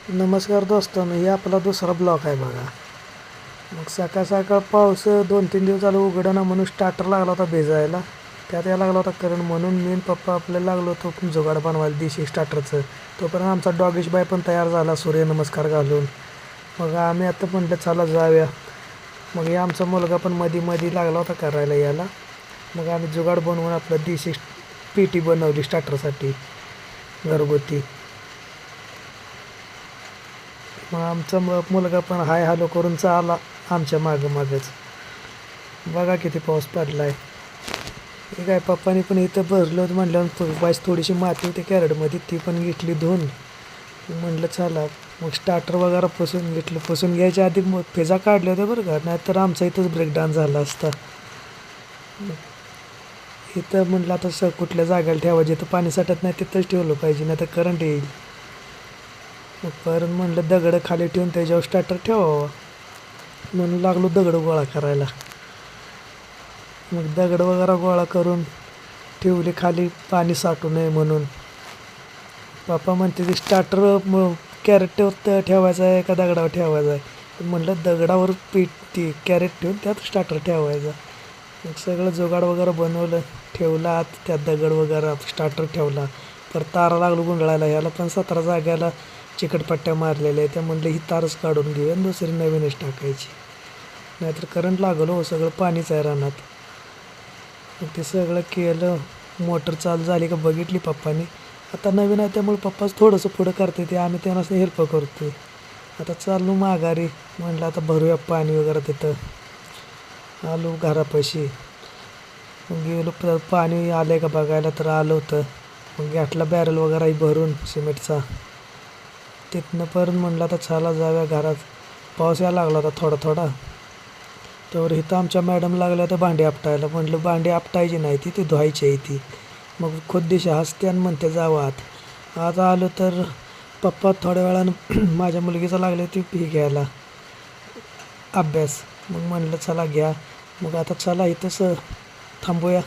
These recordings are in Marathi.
नमस्कार दोस्तांनो, हे आपला दुसरा ब्लॉक आहे बघा. मग सकाळ सकाळ पाऊस 2-3 दिवस झालं उघडना म्हणून स्टार्टर लागला होता भिजायला. त्यात यायला लागला होता करंट म्हणून मी आणि पप्पा आपल्याला लागलो होतो जुगाड बनवायला देशी स्टार्टरचं. तोपर्यंत आमचा डॉगेश बाय पण तयार झाला सूर्यनमस्कार घालून. मग आम्ही आता म्हटलं चला जाऊया. मग हे आमचा मुलगा पण मध्ये मध्ये लागला होता करायला याला. मग आम्ही जुगाड बनवून आपलं देशी पेटी बनवली स्टार्टरसाठी घरगुती. मग आमचा मुलगा पण हाय हॅलो करून चालला आमच्या मागच. बघा किती पाऊस पडलाय. हे काय पप्पानी पण इथं भरलं होतं म्हटल्यावर बाईस थोडीशी माती होती कॅरेटमध्ये ती पण घेतली धुवून. म्हटलं चला मग स्टार्टर वगैरे पुसून घेतलं. पुसून घ्यायच्या आधी मग फेजा काढले होते बरं का, नाहीतर आमचा इथंच ब्रेकडाऊन झाला असता. इथं म्हटलं आता कुठल्या जागेला ठेवायचं, जिथं पाणी साठत नाही तिथंच ठेवलं पाहिजे, नाही तर करंट येईल. मग परत म्हणलं दगडं खाली ठेवून त्याच्यावर स्टार्टर ठेवावा म्हणून लागलो दगड गोळा करायला. मग दगड वगैरे गोळा करून ठेवली खाली पाणी साठू नये म्हणून. पप्पा म्हणते ते स्टार्टर कॅरेट ठेवायचं आहे का दगडावर ठेवायचं आहे. म्हणलं दगडावर ती कॅरेट ठेवून त्यात स्टार्टर ठेवायचा. मग सगळं जुगाड वगैरे बनवलं, ठेवलं आत, त्यात दगड वगैरे स्टार्टर ठेवला. परत तारा लागलो गुंडाळायला. ह्याला पण 17 जाग्याला चिकटपट्ट्या मारलेल्या आहे. त्या म्हणलं ही तारच काढून घेऊया आणि दुसरी नवीनच टाकायची, नाहीतर करंट लागलं हो. सगळं पाणीच आहे रानात. मग ते सगळं केलं. मोटर चालू झाली का बघितली पप्पानी. आता नवीन आहे त्यामुळे पप्पाच थोडंसं पुढं करते, ते आम्ही त्यांनाच हेल्प करतो. आता चाललो माघारी. म्हणलं आता भरूया पाणी वगैरे तिथं. आलो घरापाशी. मग गेलो पाणी आलं का बघायला, तर आलं होतं. मग घेतला बॅरल वगैरे भरून सिमेंटचा. तिथनं परत म्हणलं आता चला जाऊया घरात. पाऊस यायला लागला होता थोडा थोडा. तर इथं आमच्या मॅडम लागल्या तर भांडी आपटायला. म्हटलं भांडी आपटायची नाही ती धुवायची आहे ती. मग खुद्दीशी हसते आणि म्हणते जावं आत. आज आलो तर पप्पा थोड्या वेळानं माझ्या मुलगीचा लागले ती फी घ्यायला अभ्यास. मग म्हणलं चला घ्या. मग आता चला इथंच थांबूया.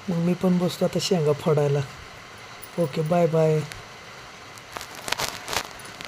मग मी पण बसतो आता शेंगा फोडायला. Okay, bye bye.